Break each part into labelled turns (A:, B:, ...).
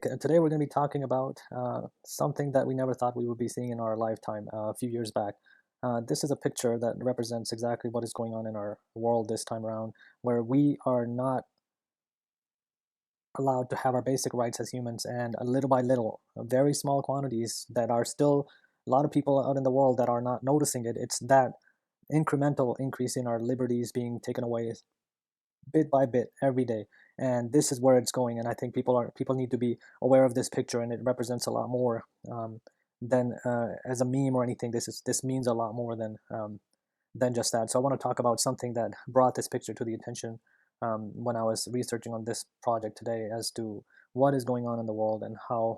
A: Today we're going to be talking about something that we never thought we would be seeing in our lifetime a few years back. This is a picture that represents exactly what is going on in our world this time around, where we are not allowed to have our basic rights as humans, and little by little, very small quantities that are still a lot of people out in the world that are not noticing it. It's that incremental increase in our liberties being taken away bit by bit every day, and this is where it's going. And I think people need to be aware of this picture, and it represents a lot more than as a meme or anything. This means a lot more than just that. So I want to talk about something that brought this picture to the attention when I was researching on this project today, as to what is going on in the world and how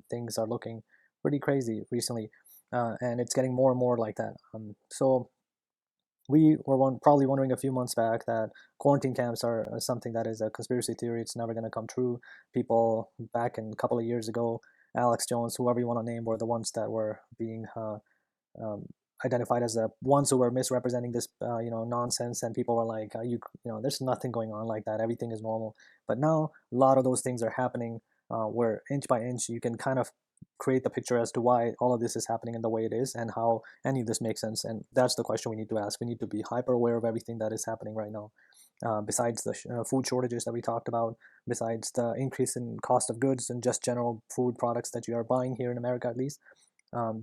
A: things are looking pretty crazy recently, and it's getting more and more like that. So we were probably wondering a few months back that quarantine camps are something that is a conspiracy theory. It's never going to come true. People back in a couple of years ago, Alex Jones, whoever you want to name, were the ones that were being um, identified as the ones who were misrepresenting this, nonsense. And people were like, there's nothing going on like that. Everything is normal. But now a lot of those things are happening, where inch by inch you can kind of create the picture as to why all of this is happening in the way it is and how any of this makes sense. And that's the question we need to ask. We need to be hyper aware of everything that is happening right now. Besides the food shortages that we talked about, besides the increase in cost of goods and just general food products that you are buying here in America, at least,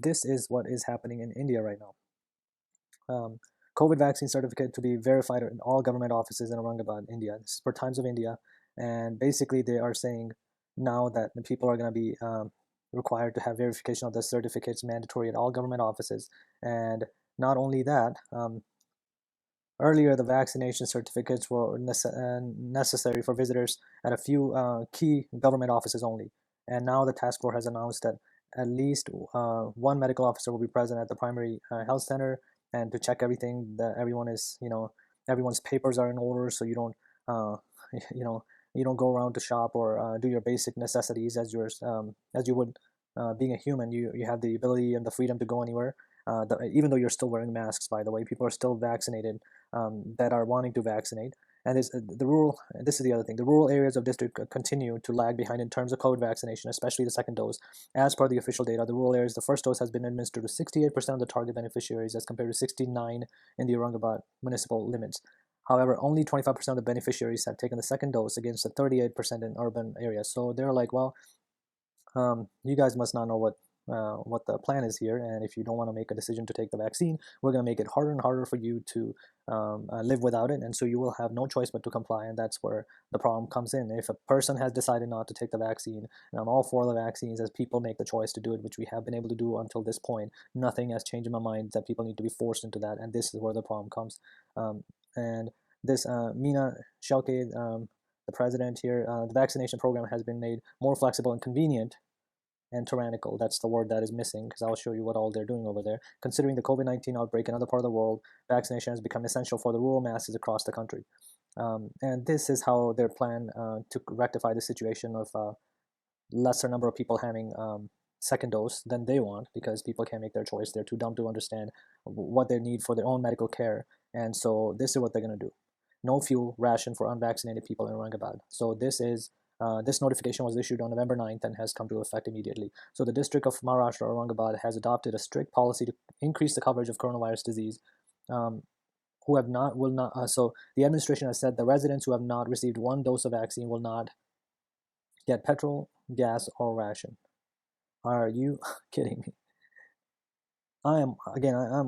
A: this is what is happening in India right now. Um, COVID vaccine certificate to be verified in all government offices in Aurangabad, India. This is for Times of India, and basically they are saying now that the people are going to be required to have verification of the certificates mandatory at all government offices. And not only that, earlier the vaccination certificates were necessary for visitors at a few key government offices only. And now the task force has announced that at least one medical officer will be present at the primary health center, and to check everything that everyone's papers are in order, so you don't uh, you know you don't go around to shop or do your basic necessities as you would being a human. You have the ability and the freedom to go anywhere. Even though you're still wearing masks, by the way, people are still vaccinated, that are wanting to vaccinate. And this is the other thing. The rural areas of district continue to lag behind in terms of COVID vaccination, especially the second dose. As per the official data, the rural areas, the first dose has been administered to 68% of the target beneficiaries, as compared to 69 in the Aurangabad municipal limits. However, only 25% of the beneficiaries have taken the second dose, against the 38% in urban areas. So they're like, well, you guys must not know what the plan is here, and if you don't want to make a decision to take the vaccine, we're going to make it harder and harder for you to live without it, and so you will have no choice but to comply. And that's where the problem comes in. If a person has decided not to take the vaccine, and I'm all for the vaccines as people make the choice to do it, which we have been able to do until this point, nothing has changed in my mind that people need to be forced into that, and this is where the problem comes. And this Meena Shalke, the president here, the vaccination program has been made more flexible and convenient and tyrannical. That's the word that is missing, because I'll show you what all they're doing over there. Considering the COVID-19 outbreak in other part of the world, vaccination has become essential for the rural masses across the country. And this is how their plan to rectify the situation of lesser number of people having second dose than they want, because people can't make their choice. They're too dumb to understand what they need for their own medical care. And so this is what they're going to do. No fuel ration for unvaccinated people in Aurangabad. So this notification was issued on November 9th and has come to effect immediately. So the District of Maharashtra, Aurangabad, has adopted a strict policy to increase the coverage of coronavirus disease. Who have not will not. So the administration has said the residents who have not received one dose of vaccine will not get petrol, gas, or ration. Are you kidding me? I'm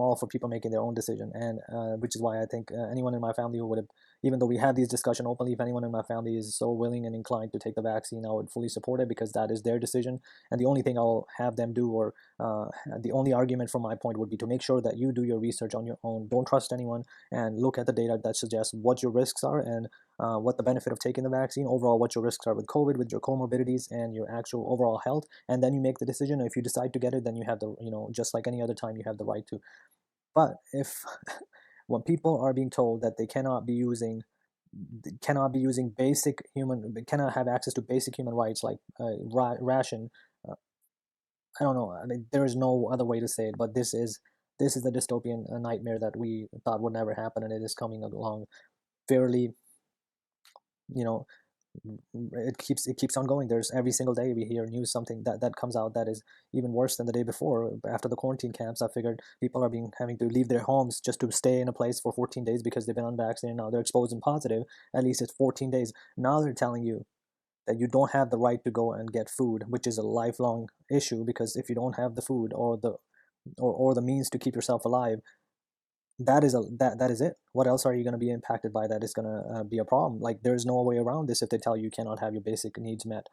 A: all for people making their own decision, and which is why I think anyone in my family who would have, even though we have these discussion openly, if anyone in my family is so willing and inclined to take the vaccine, I would fully support it, because that is their decision. And the only thing I'll have them do, or the only argument from my point, would be to make sure that you do your research on your own. Don't trust anyone, and look at the data that suggests what your risks are, and what the benefit of taking the vaccine, overall what your risks are with COVID, with your comorbidities, and your actual overall health. And then you make the decision. If you decide to get it, then you have the, just like any other time, you have the right to. But if when people are being told that they cannot be using basic human, cannot have access to basic human rights, like ration, uh, I don't know. I mean, there is no other way to say it, but this is the dystopian nightmare that we thought would never happen, and it is coming along fairly, you know it keeps on going. There's every single day we hear news, something that comes out that is even worse than the day before. After the quarantine camps, I figured people are being having to leave their homes just to stay in a place for 14 days because they've been unvaccinated. Now they're exposed and positive. At least it's 14 days. Now they're telling you that you don't have the right to go and get food, which is a lifelong issue, because if you don't have the food or the means to keep yourself alive, that is it. What else are you going to be impacted by that is going to be a problem? Like, there's no way around this if they tell you you cannot have your basic needs met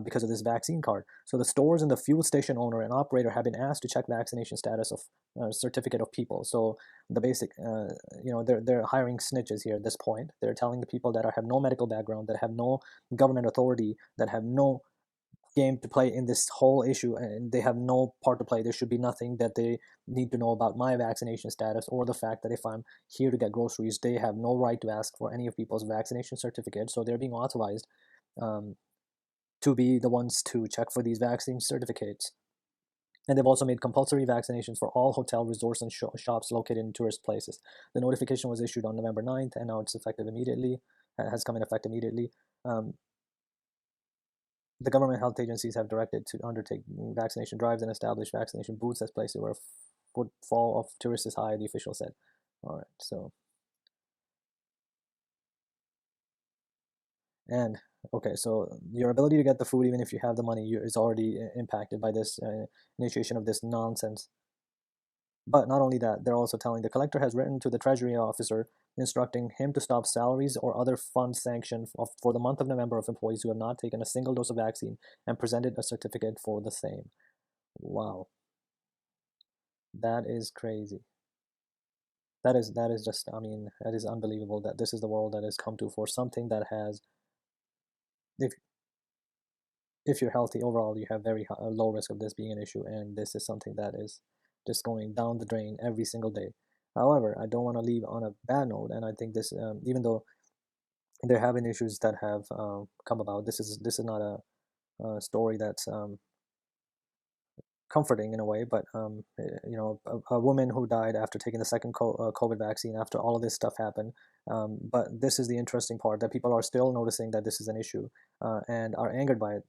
A: because of this vaccine card. So the stores and the fuel station owner and operator have been asked to check vaccination status of certificate of people. So the basic, they're hiring snitches here at this point. They're telling the people that have no medical background, that have no government authority, that have no game to play in this whole issue, and they have no part to play. There should be nothing that they need to know about my vaccination status, or the fact that if I'm here to get groceries, they have no right to ask for any of people's vaccination certificates. So they're being authorized um, to be the ones to check for these vaccine certificates. And they've also made compulsory vaccinations for all hotel, resorts, and shops located in tourist places. The notification was issued on November 9th, and now it's effective immediately, has come in effect immediately. The government health agencies have directed to undertake vaccination drives and establish vaccination booths as places where footfall of tourists is high, the official said. All right, so, and okay, so your ability to get the food, even if you have the money, is already impacted by this initiation of this nonsense. But not only that, they're also telling the collector has written to the treasury officer instructing him to stop salaries or other fund sanction for the month of November of employees who have not taken a single dose of vaccine and presented a certificate for the same. Wow, that is crazy. That is just, I mean, that is unbelievable that this is the world that has come to for something that has, if if you're healthy overall, you have very low risk of this being an issue, and this is something that is just going down the drain every single day. However, I don't want to leave on a bad note, and I think this, even though there have been issues that have come about, this is not a story that's comforting in a way, but a woman who died after taking the second COVID vaccine after all of this stuff happened. But this is the interesting part, that people are still noticing that this is an issue and are angered by it.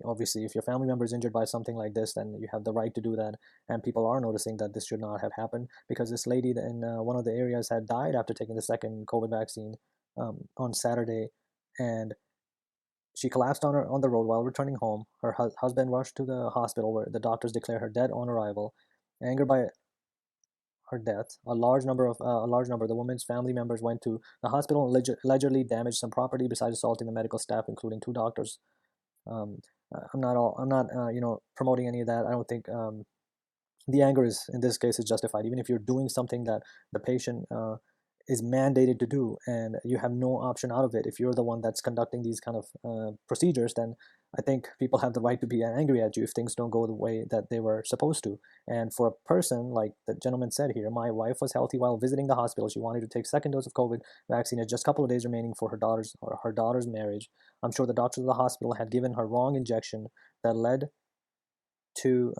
A: Obviously, if your family member is injured by something like this, then you have the right to do that. And people are noticing that this should not have happened, because this lady in one of the areas had died after taking the second COVID vaccine on Saturday, and she collapsed on the road while returning home. Her husband rushed to the hospital, where the doctors declared her dead on arrival. Angered by her death, a large number of the woman's family members went to the hospital and allegedly damaged some property, besides assaulting the medical staff, including two doctors. Um, I'm not promoting any of that. I don't think the anger is, in this case, is justified. Even if you're doing something that the patient is mandated to do, and you have no option out of it, if you're the one that's conducting these kind of procedures, then I think people have the right to be angry at you if things don't go the way that they were supposed to. And for a person, like the gentleman said here, my wife was healthy while visiting the hospital. She wanted to take second dose of COVID vaccine at just a couple of days remaining for her daughter's marriage. I'm sure the doctors of the hospital had given her wrong injection that led to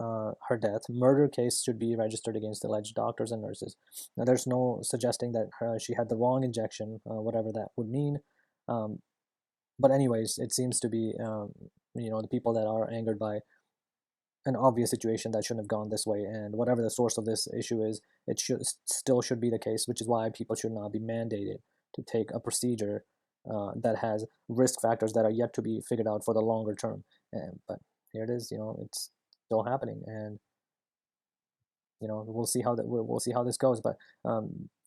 A: her death. Murder case should be registered against alleged doctors and nurses. Now, there's no suggesting that she had the wrong injection, whatever that would mean. Um, but anyways, it seems to be the people that are angered by an obvious situation that shouldn't have gone this way, and whatever the source of this issue is, it should be the case, which is why people should not be mandated to take a procedure that has risk factors that are yet to be figured out for the longer term. But here it is, it's still happening, and we'll see how that we'll see how this goes. But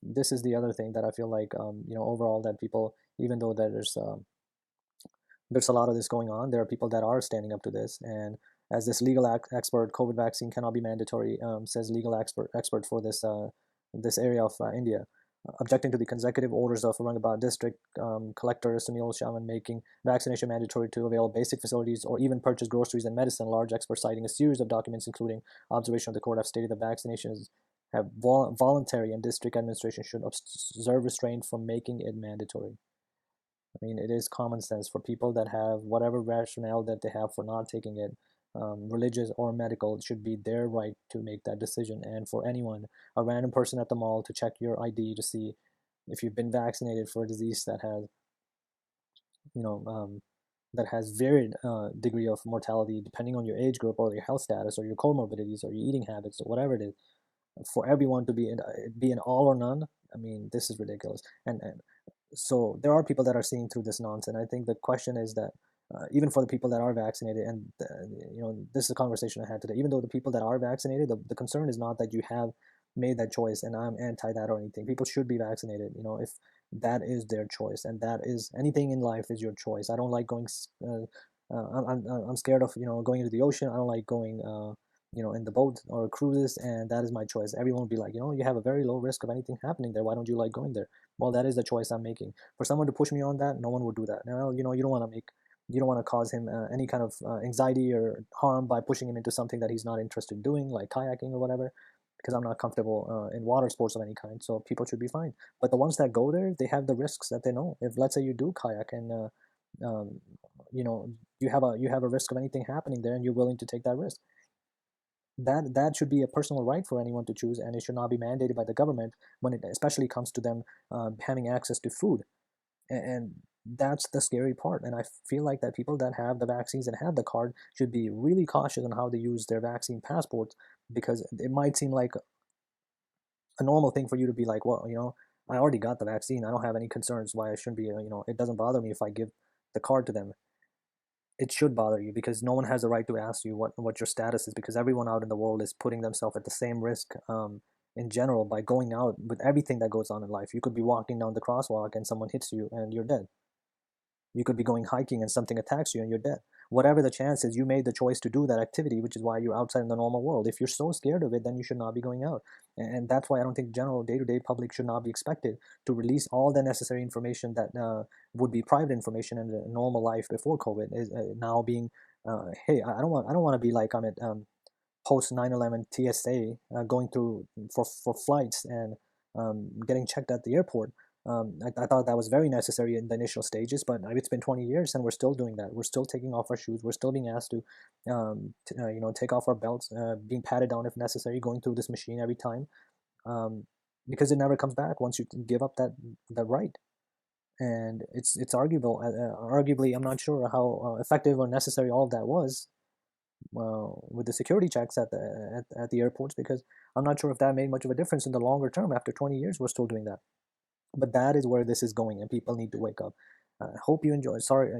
A: this is the other thing that I feel like overall, that people, even though there's a lot of this going on, there are people that are standing up to this. And as this legal expert, COVID vaccine cannot be mandatory, says legal expert for this area of India, objecting to the consecutive orders of Aurangabad district collector Sunil Shaman making vaccination mandatory to avail basic facilities or even purchase groceries and medicine. Large experts, citing a series of documents including observation of the court, have stated that vaccinations have voluntary, and district administration should observe restraint from making it mandatory. I mean, it is common sense for people that have whatever rationale that they have for not taking it, religious or medical. It should be their right to make that decision. And for anyone, a random person at the mall, to check your ID to see if you've been vaccinated for a disease that has, you know, um, that has varied degree of mortality depending on your age group or your health status or your comorbidities or your eating habits or whatever it is, for everyone to be an all or none, I mean, this is ridiculous. And so there are people that are seeing through this nonsense. I think the question is that even for the people that are vaccinated, and this is a conversation I had today. Even though the people that are vaccinated, the concern is not that you have made that choice, and I'm anti that or anything. People should be vaccinated. If that is their choice, and that is anything in life is your choice. I don't like going. I'm scared of going into the ocean. I don't like going. In the boat or cruises, and that is my choice. Everyone will be like, you have a very low risk of anything happening there. Why don't you like going there? Well, that is the choice I'm making. For someone to push me on that, no one would do that. Now, you don't want to cause him any kind of anxiety or harm by pushing him into something that he's not interested in doing, like kayaking or whatever, because I'm not comfortable in water sports of any kind. So people should be fine. But the ones that go there, they have the risks that they know. If let's say you do kayak and you know you have a risk of anything happening there, and you're willing to take that risk, that should be a personal right for anyone to choose, and it should not be mandated by the government when it especially comes to them having access to food. And that's the scary part. And I feel like that people that have the vaccines and have the card should be really cautious on how they use their vaccine passports, because it might seem like a normal thing for you to be like, well, I already got the vaccine, I don't have any concerns, why I shouldn't be, it doesn't bother me if I give the card to them. It should bother you, because no one has the right to ask you what your status is, because everyone out in the world is putting themselves at the same risk in general by going out with everything that goes on in life. You could be walking down the crosswalk and someone hits you and you're dead. You could be going hiking and something attacks you and you're dead. Whatever the chance is, you made the choice to do that activity, which is why you're outside in the normal world. If you're so scared of it, then you should not be going out. And that's why I don't think general day-to-day public should not be expected to release all the necessary information that would be private information in the normal life before COVID is now being. Hey, I don't want to be like I'm at post 9/11 TSA going through for flights and getting checked at the airport. I thought that was very necessary in the initial stages, but it's been 20 years and we're still doing that. We're still taking off our shoes. We're still being asked to, take off our belts, being patted down if necessary, going through this machine every time, because it never comes back once you give up that right. And it's arguably, I'm not sure how effective or necessary all of that was with the security checks at the airports, because I'm not sure if that made much of a difference in the longer term. After 20 years, we're still doing that. But that is where this is going, and people need to wake up. Hope you enjoy. Sorry,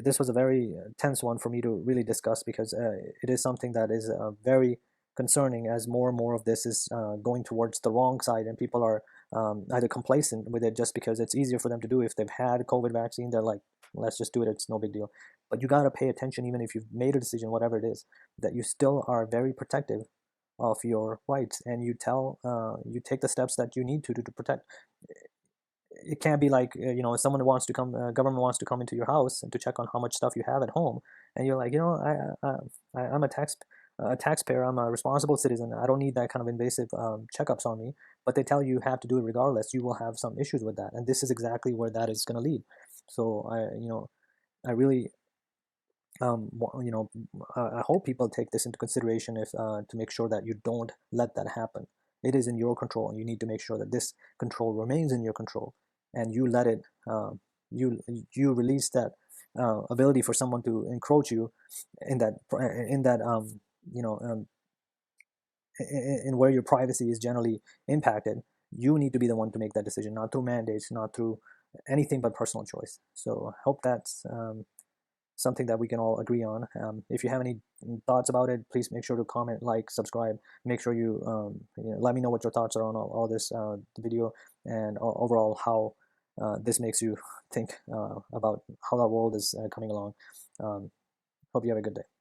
A: this was a very tense one for me to really discuss, because it is something that is very concerning, as more and more of this is going towards the wrong side, and people are either complacent with it just because it's easier for them to do. If they've had a COVID vaccine, they're like, let's just do it, it's no big deal. But you got to pay attention, even if you've made a decision, whatever it is, that you still are very protective of your rights, and you take the steps that you need to protect. It can't be like if someone wants to come, government wants to come into your house and to check on how much stuff you have at home, and you're like, I'm a taxpayer, I'm a responsible citizen, I don't need that kind of invasive checkups on me. But they tell you have to do it regardless. You will have some issues with that, and this is exactly where that is going to lead. So I really I hope people take this into consideration, if to make sure that you don't let that happen. It is in your control, and you need to make sure that this control remains in your control, and you let it. You release that ability for someone to encroach you in that you know in where your privacy is generally impacted. You need to be the one to make that decision, not through mandates, not through anything but personal choice. So I hope that's something that we can all agree on. If you have any thoughts about it, please make sure to comment, like, subscribe. Make sure you let me know what your thoughts are on all this video, and overall how this makes you think about how our world is coming along. Hope you have a good day.